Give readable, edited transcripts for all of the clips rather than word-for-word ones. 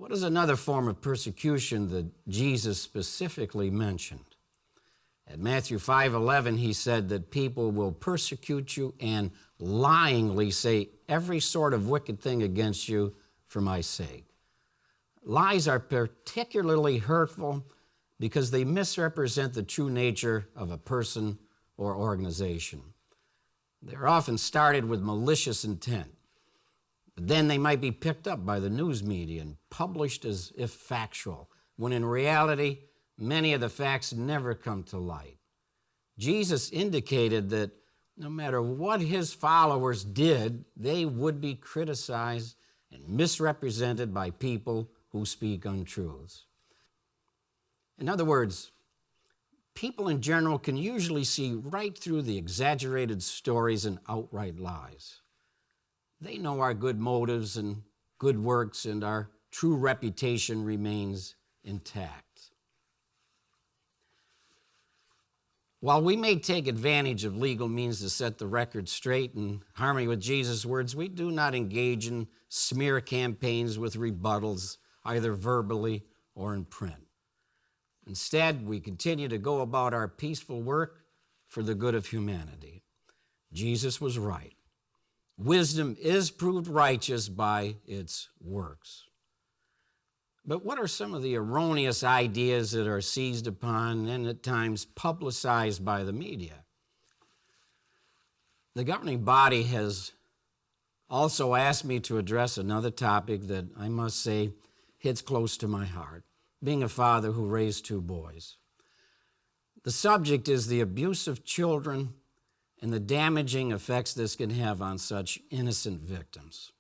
What is another form of persecution that Jesus specifically mentioned? At Matthew 5:11, he said that people will persecute you and lyingly say every sort of wicked thing against you for my sake. Lies are particularly hurtful because they misrepresent the true nature of a person or organization. They're often started with malicious intent, but then they might be picked up by the news media and published as if factual, when in reality, many of the facts never come to light. Jesus indicated that no matter what his followers did, they would be criticized and misrepresented by people who speak untruths. In other words, people in general can usually see right through the exaggerated stories and outright lies. They know our good motives and good works, and our true reputation remains intact. While we may take advantage of legal means to set the record straight in harmony with Jesus' words, we do not engage in smear campaigns with rebuttals, either verbally or in print. Instead, we continue to go about our peaceful work for the good of humanity. Jesus was right. Wisdom is proved righteous by its works. But what are some of the erroneous ideas that are seized upon and at times publicized by the media? The governing body has also asked me to address another topic that I must say hits close to my heart, being a father who raised two boys. The subject is the abuse of children and the damaging effects this can have on such innocent victims.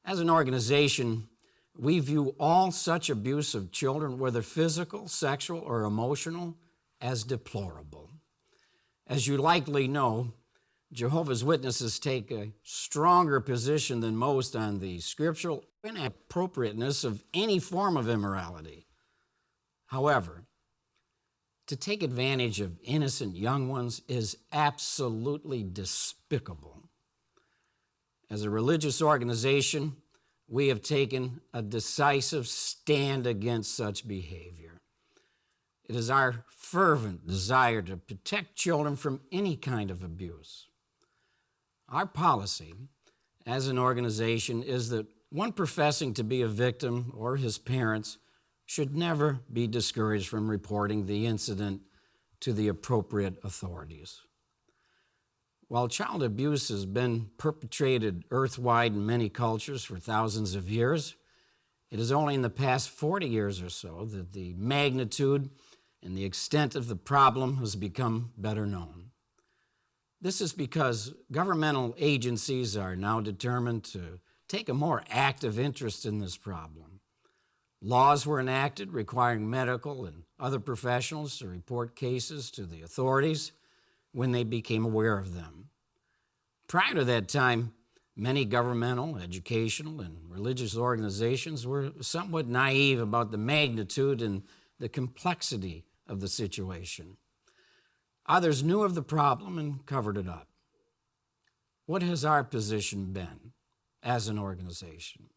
As an organization, we view all such abuse of children, whether physical, sexual, or emotional, as deplorable. As you likely know, Jehovah's Witnesses take a stronger position than most on the scriptural inappropriateness of any form of immorality. However, to take advantage of innocent young ones is absolutely despicable. As a religious organization, we have taken a decisive stand against such behavior. It is our fervent desire to protect children from any kind of abuse. Our policy as an organization is that one professing to be a victim or his parents should never be discouraged from reporting the incident to the appropriate authorities. While child abuse has been perpetrated earthwide in many cultures for thousands of years, it is only in the past 40 years or so that the magnitude and the extent of the problem has become better known. This is because governmental agencies are now determined to take a more active interest in this problem. Laws were enacted requiring medical and other professionals to report cases to the authorities when they became aware of them. Prior to that time, many governmental, educational, and religious organizations were somewhat naive about the magnitude and the complexity of the situation. Others knew of the problem and covered it up. What has our position been as an organization?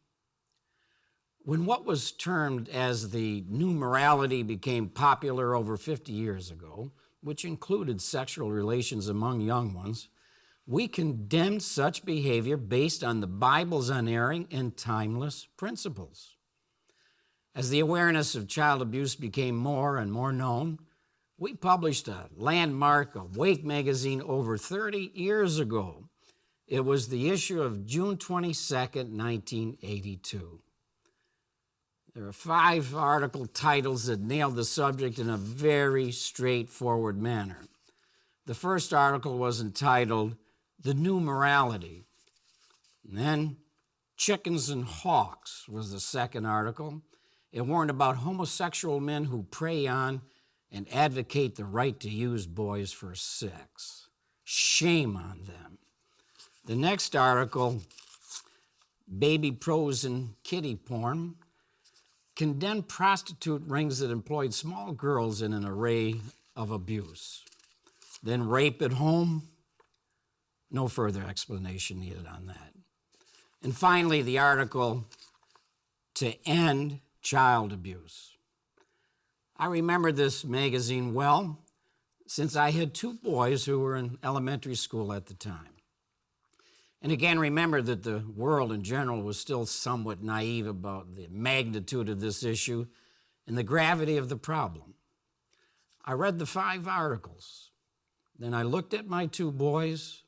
When what was termed as the new morality became popular over 50 years ago, which included sexual relations among young ones, we condemned such behavior based on the Bible's unerring and timeless principles. As the awareness of child abuse became more and more known, we published a landmark Awake magazine over 30 years ago. It was the issue of June 22nd, 1982. There are 5 article titles that nailed the subject in a very straightforward manner. The first article was entitled, "The New Morality." And then, "Chickens and Hawks" was the second article. It warned about homosexual men who prey on and advocate the right to use boys for sex. Shame on them. The next article, "Baby Pros and Kiddie Porn," condemned prostitute rings that employed small girls in an array of abuse. Then rape at home, no further explanation needed on that. And finally, the article, to end child abuse. I remember this magazine well, since I had 2 boys who were in elementary school at the time. And again, remember that the world in general was still somewhat naive about the magnitude of this issue and the gravity of the problem. I read the 5 articles. Then I looked at my 2 boys,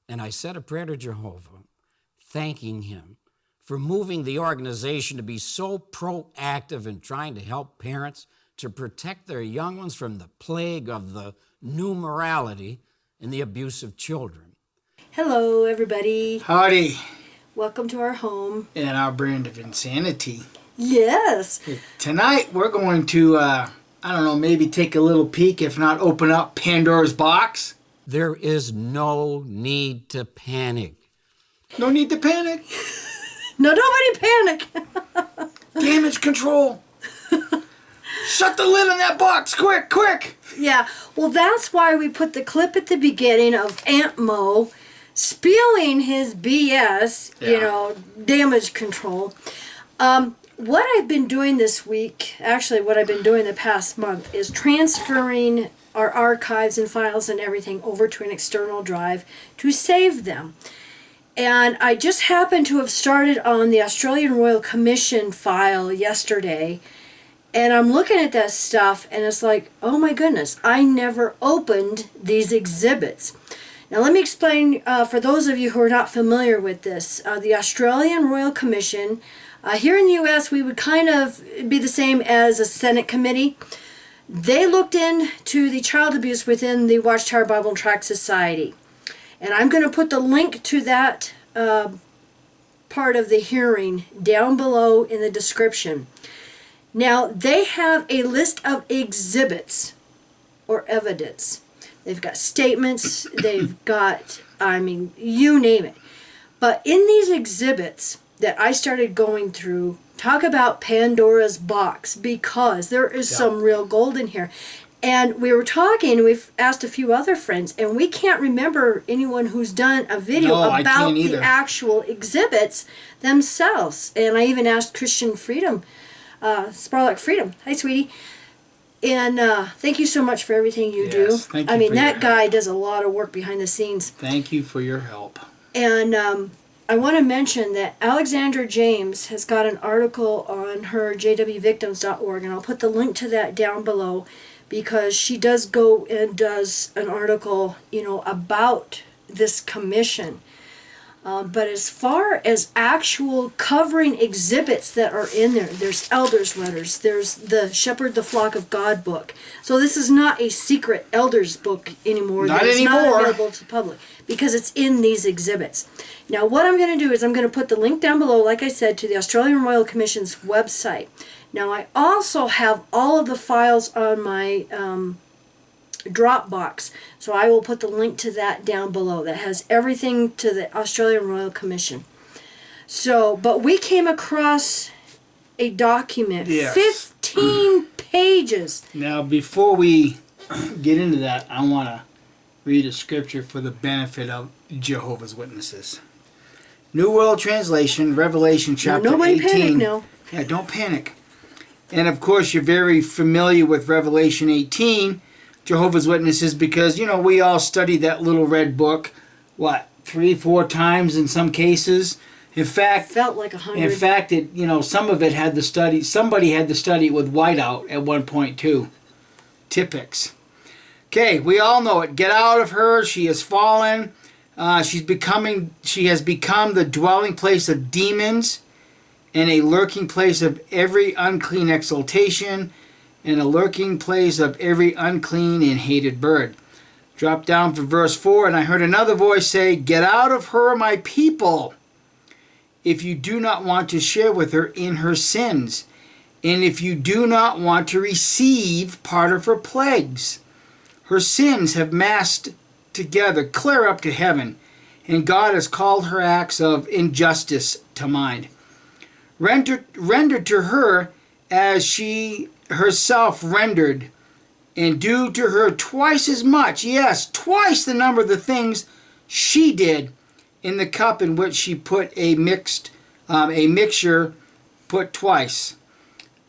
and I said a prayer to Jehovah, thanking him for moving the organization to be so proactive in trying to help parents to protect their young ones from the plague of the new morality and the abuse of children. Hello, everybody. Howdy. Welcome to our home. And our brand of insanity. Yes. Tonight we're going to, maybe take a little peek, if not open up Pandora's box. There is no need to panic. No need to panic. No, nobody panic. Damage control. Shut the lid on that box, quick, quick. Yeah, well, that's why we put the clip at the beginning of Aunt Mo spilling his BS, damage control. What I've been doing this week, actually what I've been doing the past month, is transferring our archives and files and everything over to an external drive to save them. And I just happened to have started on the Australian Royal Commission file yesterday, and I'm looking at that stuff, and it's like, oh my goodness, I never opened these exhibits. Now let me explain, for those of you who are not familiar with this, the Australian Royal Commission, here in the U.S. we would kind of be the same as a Senate committee. They looked into the child abuse within the Watchtower Bible and Tract Society. And I'm going to put the link to that part of the hearing down below in the description. Now, they have a list of exhibits or evidence. They've got statements, they've got, you name it. But in these exhibits that I started going through, talk about Pandora's box, because there is some real gold in here. And we were talking, we've asked a few other friends, and we can't remember anyone who's done a video about the actual exhibits themselves. And I even asked Christian Freedom, Sparlock Freedom. Hi, sweetie. And thank you so much for everything you do. Thank you that guy does a lot of work behind the scenes. Thank you for your help. And I want to mention that Alexandra James has got an article on her jwvictims.org, and I'll put the link to that down below, because she does go and does an article, about this commission. But as far as actual covering exhibits that are in there, there's elders' letters, there's the Shepherd the Flock of God book. So this is not a secret elders' book anymore. Not It's anymore. not available to the public, because it's in these exhibits. Now what I'm going to do is I'm going to put the link down below, like I said, to the Australian Royal Commission's website. Now I also have all of the files on my Dropbox, so I will put the link to that down below. That has everything to the Australian Royal Commission. So, but we came across a document, 15 pages. Now, before we get into that, I want to read a scripture for the benefit of Jehovah's Witnesses. New World Translation, Revelation chapter 18. Nobody panic now. Yeah, don't panic. And of course, you're very familiar with Revelation 18, Jehovah's Witnesses, because, we all studied that little red book, 3-4 times in some cases. In fact, felt like 100. In fact, some of it had to study. Somebody had to study it with whiteout at one point too. Typics. Okay, we all know it. Get out of her. She has fallen. She has become the dwelling place of demons, and a lurking place of every unclean exaltation, and a lurking place of every unclean and hated bird. Drop down for verse 4, and I heard another voice say, "Get out of her, my people, if you do not want to share with her in her sins, and if you do not want to receive part of her plagues. Her sins have massed together clear up to heaven, and God has called her acts of injustice to mind. Render to her as she herself rendered, and do to her twice as much, yes, twice the number of the things she did in the cup in which she put a mixture put twice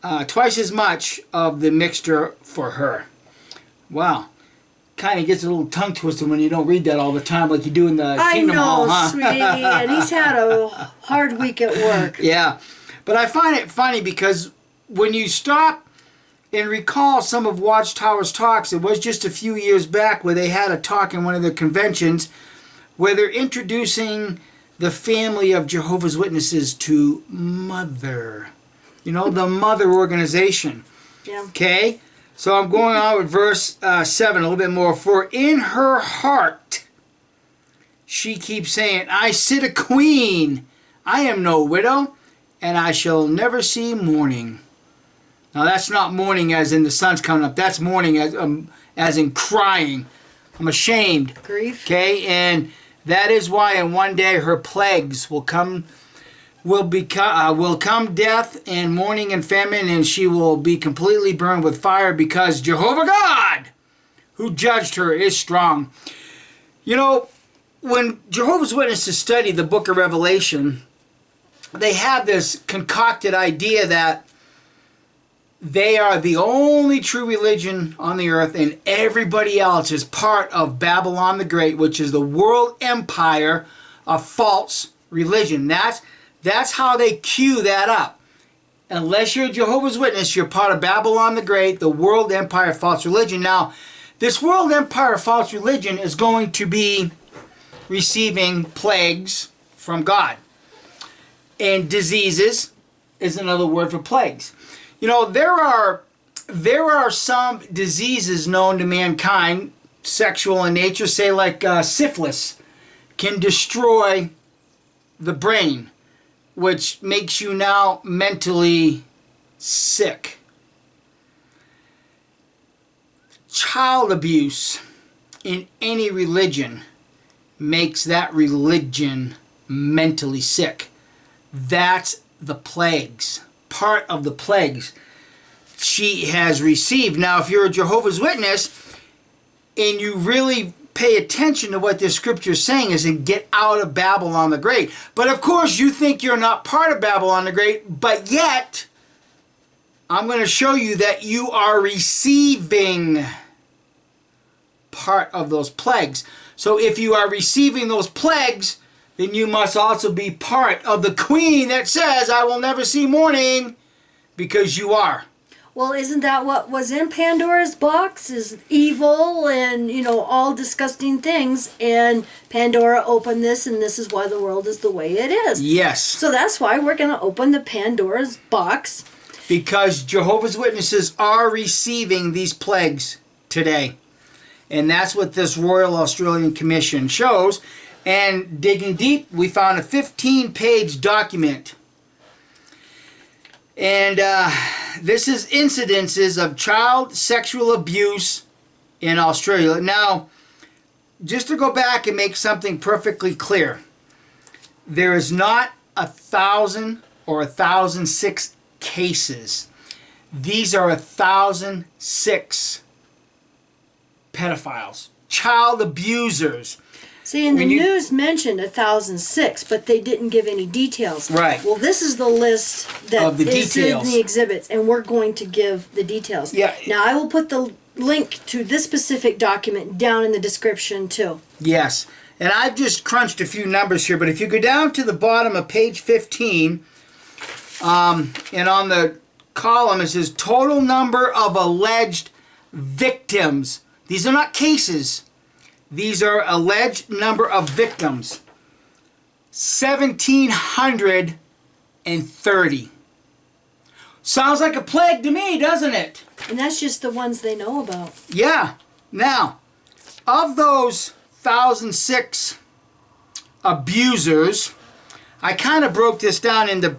as much of the mixture for her. Wow. Kind of gets a little tongue twisted when you don't read that all the time like you do in the Kingdom Hall, huh? Sweetie, and he's had a hard week at work. Yeah. But I find it funny because when you stop and recall some of Watchtower's talks, it was just a few years back where they had a talk in one of their conventions where they're introducing the family of Jehovah's Witnesses to Mother. You know, the Mother organization. Yeah. Okay? So I'm going on with verse 7 a little bit more. For in her heart, she keeps saying, I sit a queen. I am no widow, and I shall never see mourning. Now that's not mourning as in the sun's coming up. That's mourning as in crying. I'm ashamed. Grief. Okay? And that is why in one day her plagues will come death and mourning and famine, and she will be completely burned with fire because Jehovah God, who judged her, is strong. You know, when Jehovah's Witnesses study the book of Revelation, they have this concocted idea that they are the only true religion on the earth and everybody else is part of Babylon the Great, which is the world empire of false religion. That's how they cue that up. Unless you're a Jehovah's Witness, you're part of Babylon the Great, the world empire of false religion. Now, this world empire of false religion is going to be receiving plagues from God. And diseases is another word for plagues. You know, there are some diseases known to mankind, sexual in nature, say like syphilis, can destroy the brain, which makes you now mentally sick. Child abuse in any religion makes that religion mentally sick. That's the plagues. Part of the plagues she has received. Now, if you're a Jehovah's Witness and you really pay attention to what this scripture is saying, is to get out of Babylon the Great. But of course, you think you're not part of Babylon the Great, but yet, I'm going to show you that you are receiving part of those plagues. So if you are receiving those plagues, then you must also be part of the queen that says, I will never see mourning, because you are. Well, isn't that what was in Pandora's box? Is evil and, all disgusting things. And Pandora opened this, and this is why the world is the way it is. Yes. So that's why we're going to open the Pandora's box. Because Jehovah's Witnesses are receiving these plagues today. And that's what this Royal Australian Commission shows. And digging deep, we found a 15-page document. And this is incidences of child sexual abuse in Australia. Now, just to go back and make something perfectly clear, there is not 1,000 or 1,006 cases. These are 1,006 pedophiles, child abusers. See, and the news mentioned 1,006, but they didn't give any details. Right. Well, this is the list that of the is details in the exhibits, and we're going to give the details. Yeah. Now, I will put the link to this specific document down in the description, too. Yes. And I've just crunched a few numbers here, but if you go down to the bottom of page 15, and on the column it says total number of alleged victims. These are not cases. These are alleged number of victims. 1,730. Sounds like a plague to me, doesn't it? And that's just the ones they know about. Yeah. Now, of those 1,006 abusers, I kind of broke this down into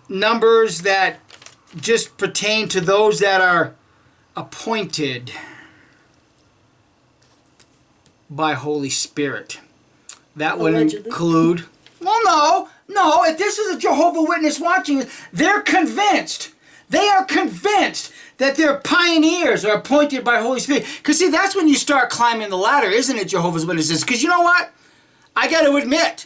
numbers that just pertain to those that are appointed by Holy Spirit. That would Allegedly. include... Well, no. If this is a Jehovah's Witness watching it, they're convinced. They are convinced that their pioneers are appointed by Holy Spirit. Because, see, that's when you start climbing the ladder, isn't it, Jehovah's Witnesses? Because you know what? I got to admit,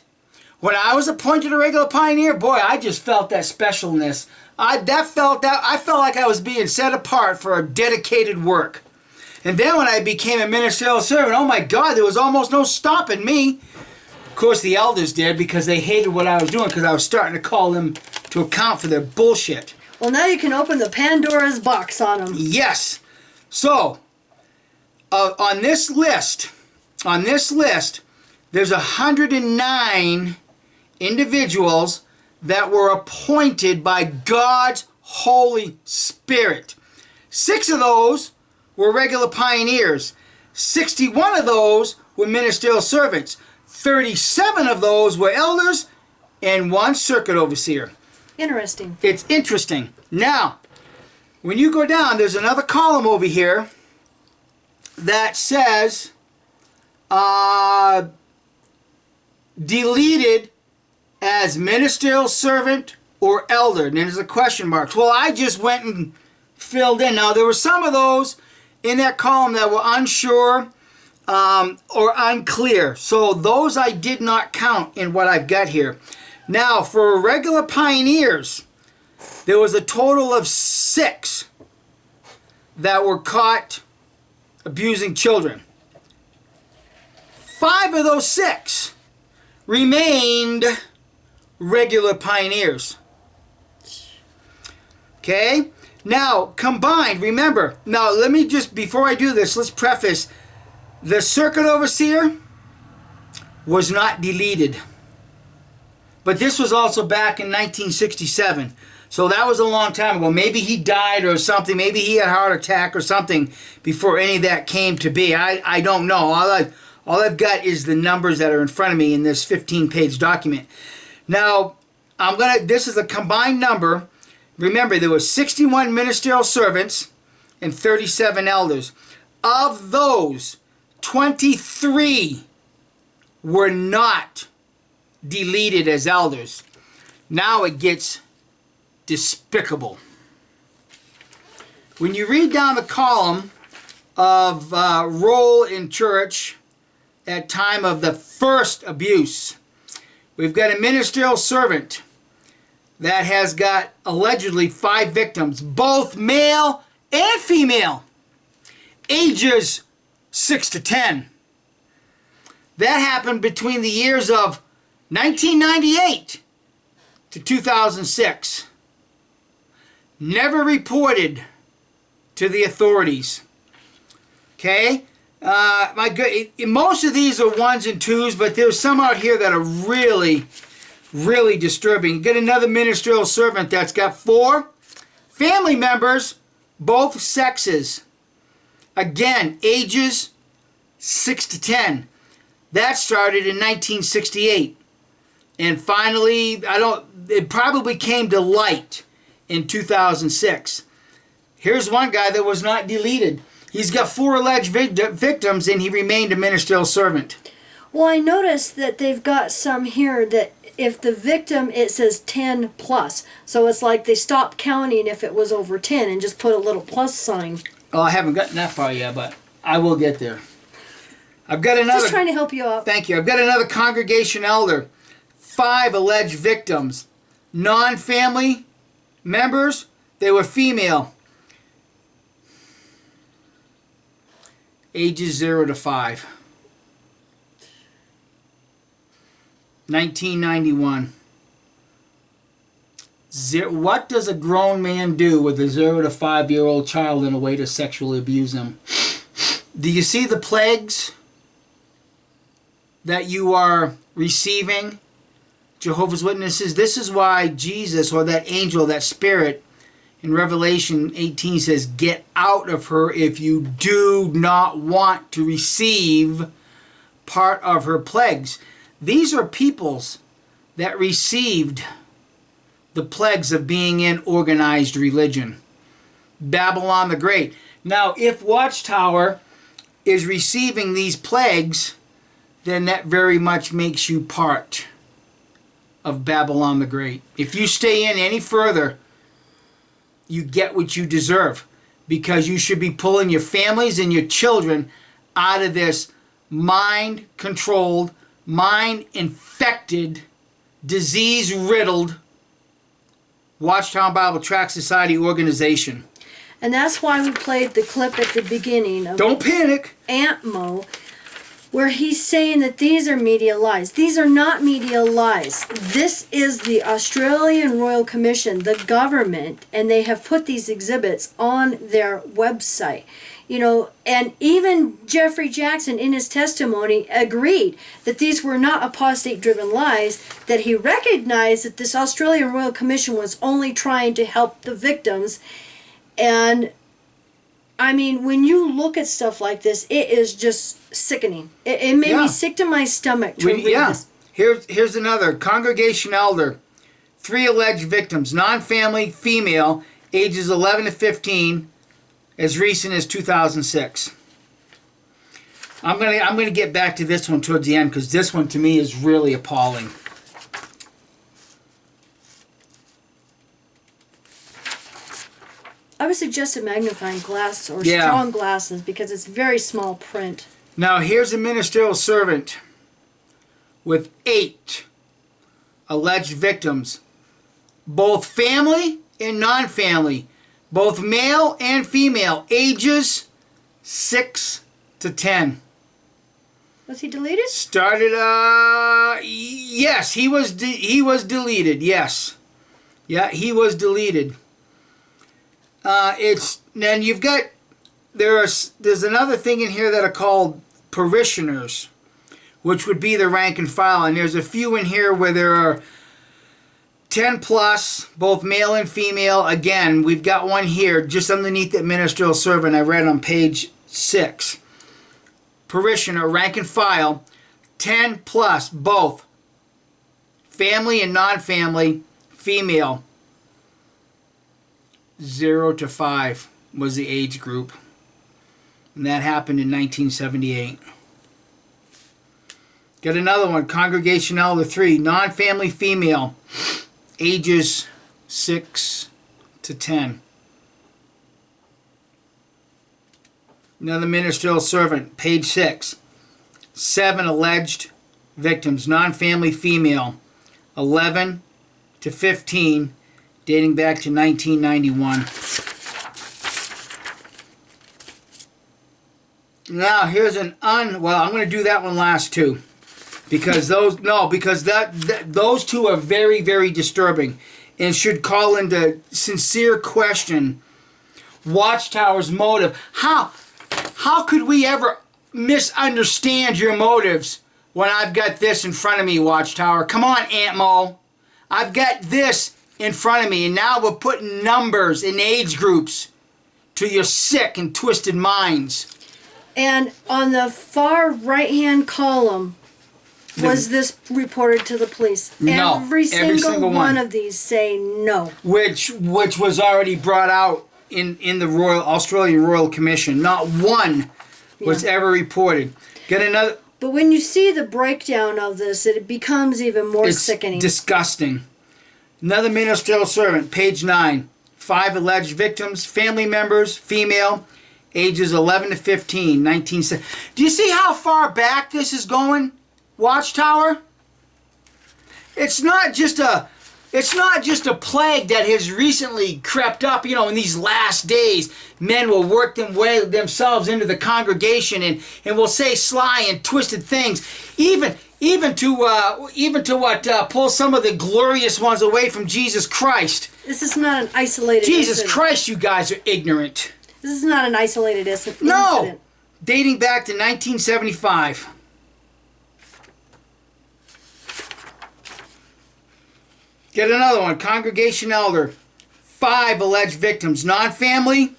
When I was appointed a regular pioneer, boy, I just felt that specialness. I felt like I was being set apart for a dedicated work. And then when I became a ministerial servant, oh my God, there was almost no stopping me. Of course, the elders did because they hated what I was doing because I was starting to call them to account for their bullshit. Well, now you can open the Pandora's box on them. Yes. So, on this list, there's 109 individuals that were appointed by God's Holy Spirit. 6 of those were regular pioneers. 61 of those were ministerial servants. 37 of those were elders and 1 circuit overseer. Interesting. It's interesting. Now, when you go down, there's another column over here that says deleted as ministerial servant or elder. And then there's a question mark. Well, I just went and filled in. Now, there were some of those in that column that were unsure or unclear. So those I did not count in what I've got here. Now, for regular pioneers, there was a total of 6 that were caught abusing children. 5 of those 6 remained regular pioneers. Okay? Now, combined, remember, now let me just, before I do this, let's preface, the circuit overseer was not deleted. But this was also back in 1967. So that was a long time ago. Maybe he died or something. Maybe he had a heart attack or something before any of that came to be. I don't know. All I've got is the numbers that are in front of me in this 15-page document. Now, this is a combined number. Remember, there were 61 ministerial servants and 37 elders. Of those, 23 were not deleted as elders. Now it gets despicable. When you read down the column of role in church at time of the first abuse, we've got a ministerial servant that has got allegedly 5 victims, both male and female, ages 6 to 10. That happened between the years of 1998 to 2006. Never reported to the authorities. Okay? Most of these are 1s and 2s, but there's some out here that are really, really disturbing. You get another ministerial servant that's got 4 family members, both sexes. Again, ages 6 to 10. That started in 1968. And finally, it probably came to light in 2006. Here's one guy that was not deleted. He's got 4 alleged victims, and he remained a ministerial servant. Well, I noticed that they've got some here that if the victim, it says 10 plus. So it's like they stopped counting if it was over 10 and just put a little plus sign. Oh, I haven't gotten that far yet, but I will get there. I've got another... Just trying to help you out. Thank you. I've got another congregation elder. 5 alleged victims. Non-family members, they were female. Ages 0 to 5. 1991. What does a grown man do with a 0 to 5-year-old child in a way to sexually abuse them? Do you see the plagues that you are receiving? Jehovah's Witnesses, this is why Jesus, or that angel, that spirit, in Revelation 18 says, get out of her if you do not want to receive part of her plagues. These are peoples that received the plagues of being in organized religion. Babylon the Great. Now, if Watchtower is receiving these plagues, then that very much makes you part of Babylon the Great. If you stay in any further, you get what you deserve, because you should be pulling your families and your children out of this mind-controlled, mind-infected disease-riddled Watchtower Bible Tract Society organization. And that's why we played the clip at the beginning of Don't panic. Aunt Mo, where he's saying that these are media lies. These are not media lies. This is the Australian Royal Commission, the government, and they have put these exhibits on their website. You know, and even Jeffrey Jackson in his testimony agreed that these were not apostate-driven lies, that he recognized that this Australian Royal Commission was only trying to help the victims. And I mean, when you look at stuff like this, it is just sickening. It made me sick to my stomach to read this. Here's another. Congregation elder. 3 alleged victims. Non-family, female, ages 11 to 15, as recent as 2006. I'm gonna get back to this one towards the end, because this one to me is really appalling. I would suggest a magnifying glass or strong glasses, because it's very small print. Now here's a ministerial servant with 8 alleged victims, both family and non-family, both male and female, ages 6 to 10. Was he deleted? Started, yes, he was deleted, yes. Yeah, he was deleted. Then you've got, there's another thing in here that are called parishioners, which would be the rank and file, and there's a few in here where there are 10 plus, both male and female. Again, we've got one here just underneath that ministerial servant I read on page 6. Parishioner, rank and file, 10 plus, both family and non-family, female. 0 to 5 was the age group. And that happened in 1978. Get another one, Congregation Elder 3, non-family female, ages 6 to 10. Another ministerial servant, page 6. 7 alleged victims, non-family female, 11 to 15, dating back to 1991. Now here's I'm going to do that one last too, because those two are very, very disturbing, and should call into sincere question Watchtower's motive. How could we ever misunderstand your motives when I've got this in front of me, Watchtower? Come on, Aunt Mo. I've got this in front of me, and now we're putting numbers and age groups to your sick and twisted minds. And on the far right-hand column, was this reported to the police? No. Every single one of these say no. Which was already brought out in the Australian Royal Commission. Not one was ever reported. Get another. But when you see the breakdown of this, it becomes even more sickening. Disgusting. Another ministerial servant, page 9. 5 alleged victims, family members, female, ages 11 to 15, 1970. Do you see how far back this is going, Watchtower? It's not just a plague that has recently crept up, in these last days. Men will work themselves into the congregation and will say sly and twisted things, even to pull some of the glorious ones away from Jesus Christ. This is not an isolated Jesus incident. Christ, you guys are ignorant. This is not an isolated incident. No! Dating back to 1975. Get another one. Congregation elder. 5 alleged victims. Non-family,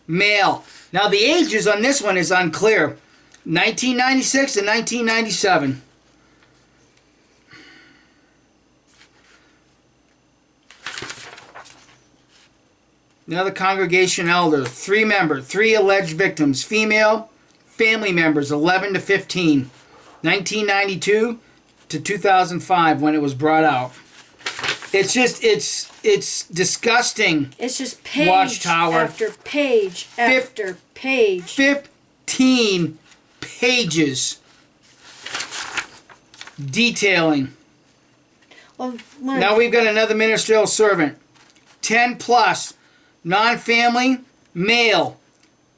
male. Now the ages on this one is unclear. 1996 and 1997. Another congregation elder. 3 alleged victims. Female, family members, 11 to 15. 1992 to 2005 when it was brought out. It's disgusting. It's just page Watchtower. after page after page. 15 pages detailing. Well, Now we've got another ministerial servant. 10 plus. Non-family, male.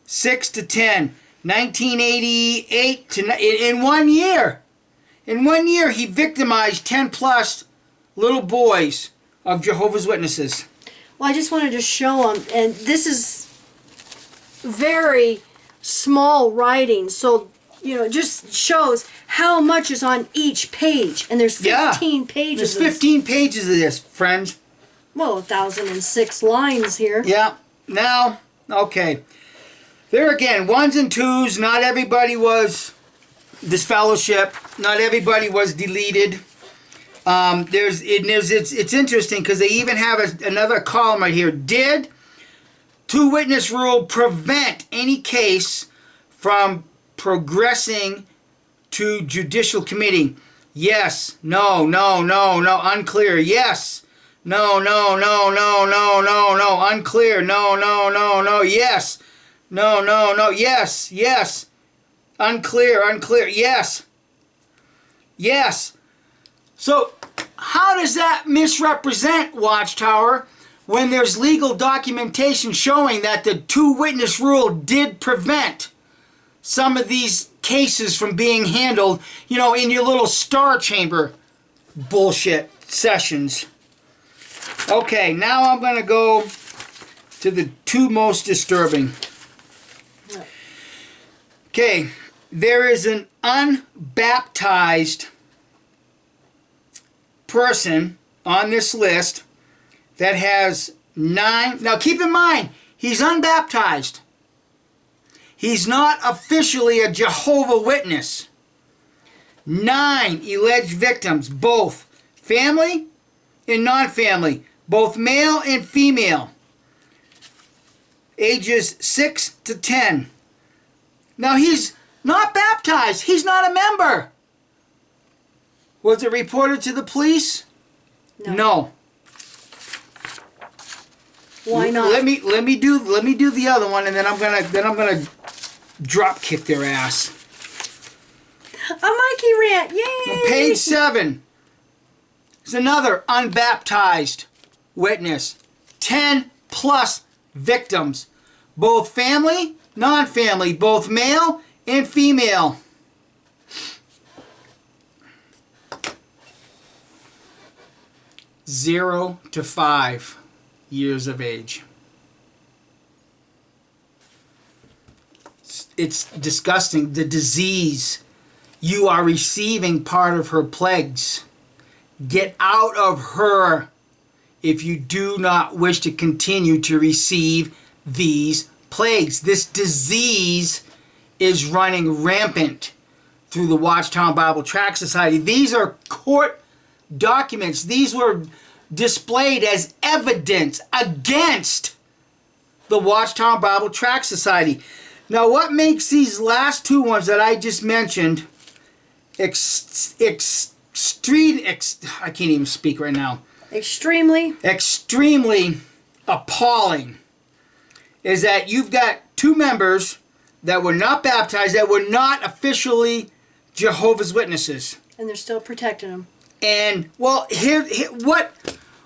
6 to 10. 1988 to... In 1 year. In 1 year, he victimized 10 plus little boys of Jehovah's Witnesses. Well, I just wanted to show them, and this is very small writing, so it just shows how much is on each page, and there's 15 pages. There's 15 pages of this, friends. Well, 1,006 lines here. Yeah. Now, okay. There again, 1s and 2s. Not everybody was disfellowship. Not everybody was deleted. It's interesting because they even have another column right here. Did two-witness rule prevent any case from progressing to judicial committee? Yes. No. Unclear. Yes. No. Unclear. No. Yes. No. Yes. Unclear. Yes. So, how does that misrepresent, Watchtower, when there's legal documentation showing that the two-witness rule did prevent some of these cases from being handled, in your little star chamber bullshit sessions? Okay, now I'm going to go to the two most disturbing. Okay, there is an unbaptized person on this list that has 9. Now keep in mind, he's unbaptized. He's not officially a Jehovah Witness. 9 alleged victims, both family and non-family, both male and female, ages 6 to 10. Now he's not baptized. He's not a member. Was it reported to the police? No. Why not? Let me do the other one, and then I'm gonna drop kick their ass. A Mikey rant, yay! On page 7 is another unbaptized witness. 10 plus victims, both family, non-family, both male and female. Zero to 5 years of age. It's disgusting. The disease. You are receiving part of her plagues. Get out of her if you do not wish to continue to receive these plagues. This disease is running rampant through the Watchtower Bible Tract Society. These are court documents. These were displayed as evidence against the Watchtower Bible Tract Society. Now, what makes these last two ones that I just mentioned I can't even speak right now. Extremely appalling is that you've got two members that were not baptized, that were not officially Jehovah's Witnesses. And they're still protecting them. And, well,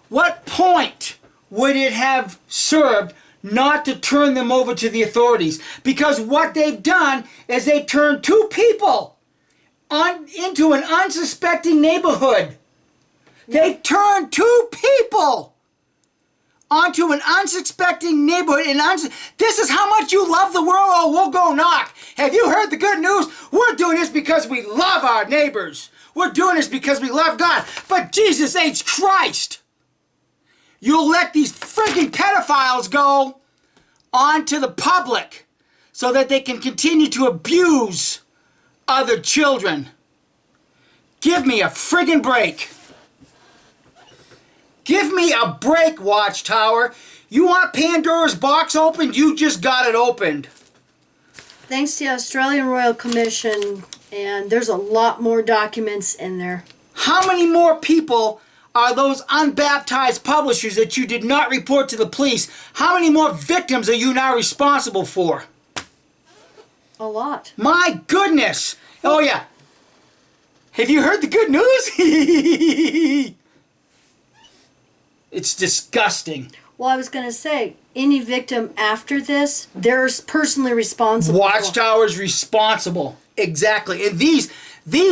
what point would it have served not to turn them over to the authorities? Because what they've done is they've turned two people into an unsuspecting neighborhood. They've turned two people onto an unsuspecting neighborhood. This is how much you love the world. Oh, we'll go knock. Have you heard the good news? We're doing this because we love our neighbors. We're doing this because we love God. But Jesus H. Christ, you'll let these freaking pedophiles go onto the public so that they can continue to abuse other children. Give me a friggin' break. Give me a break, Watchtower. You want Pandora's box opened? You just got it opened. Thanks to the Australian Royal Commission, and there's a lot more documents in there. How many more people are those unbaptized publishers that you did not report to the police? How many more victims are you now responsible for? A lot. My goodness. Oh, yeah. Have you heard the good news? It's disgusting. Well, I was going to say, any victim after this, they're personally responsible. Watchtower's responsible. Exactly. And these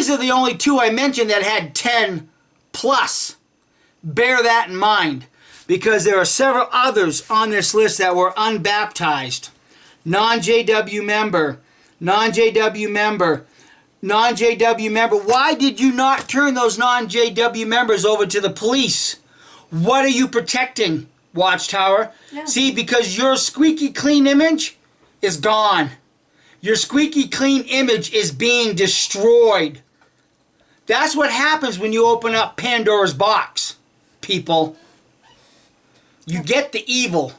are the only two I mentioned that had 10 plus. Bear that in mind. Because there are several others on this list that were unbaptized. Non-JW member. Non-JW member. Non-JW member. Why did you not turn those non-JW members over to the police? What are you protecting, Watchtower? Yeah. See, because your squeaky clean image is gone. Your squeaky clean image is being destroyed. That's what happens when you open up Pandora's box, people. You get the evil.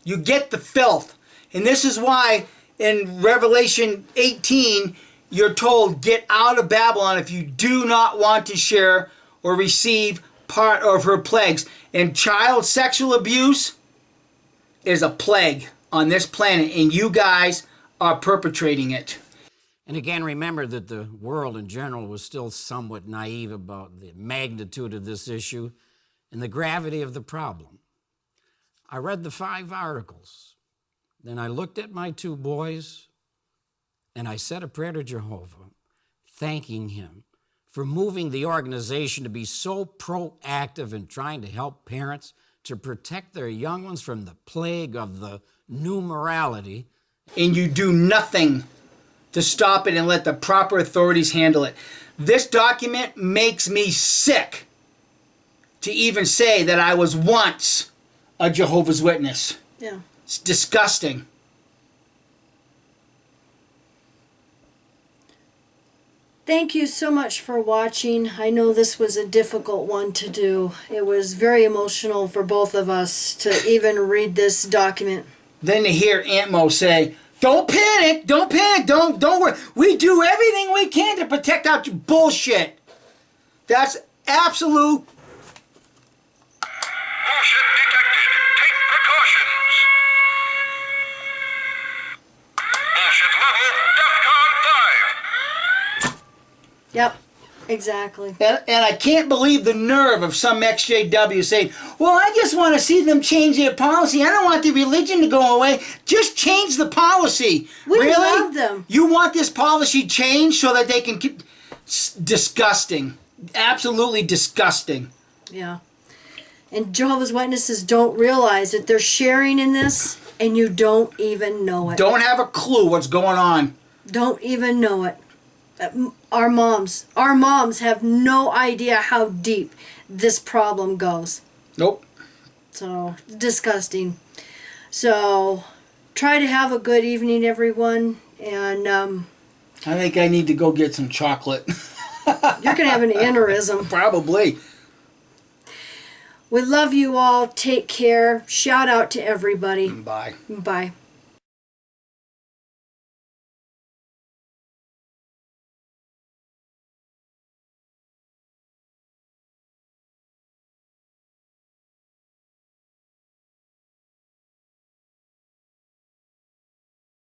You get the filth. And this is why in Revelation 18, you're told, get out of Babylon if you do not want to share or receive part of her plagues. And child sexual abuse is a plague on this planet, and you guys are perpetrating it. And again, remember that the world in general was still somewhat naive about the magnitude of this issue and the gravity of the problem. I read the 5 articles. Then I looked at my 2 boys, and I said a prayer to Jehovah, thanking him for moving the organization to be so proactive in trying to help parents to protect their young ones from the plague of the new morality. And you do nothing to stop it and let the proper authorities handle it. This document makes me sick to even say that I was once a Jehovah's Witness. Yeah. It's disgusting. Thank you so much for watching. I know this was a difficult one to do. It was very emotional for both of us to even read this document. Then to hear Aunt Mo say, don't panic, don't worry. We do everything we can to protect our bullshit. That's absolute. Bullshit detected. Take precautions. Bullshit level DEFCON 5. Yep, exactly. And I can't believe the nerve of some XJW saying, well, I just want to see them change their policy. I don't want the religion to go away. Just change the policy. We really? love them. You want this policy changed so that they can keep... It's disgusting. Absolutely disgusting. Yeah. And Jehovah's Witnesses don't realize that they're sharing in this and you don't even know it. Don't have a clue what's going on. Don't even know it. Our moms have no idea how deep this problem goes. Nope. So, disgusting. So, try to have a good evening, everyone. And I think I need to go get some chocolate. you're going to have an aneurysm. Probably. We love you all. Take care. Shout out to everybody. Bye. Bye.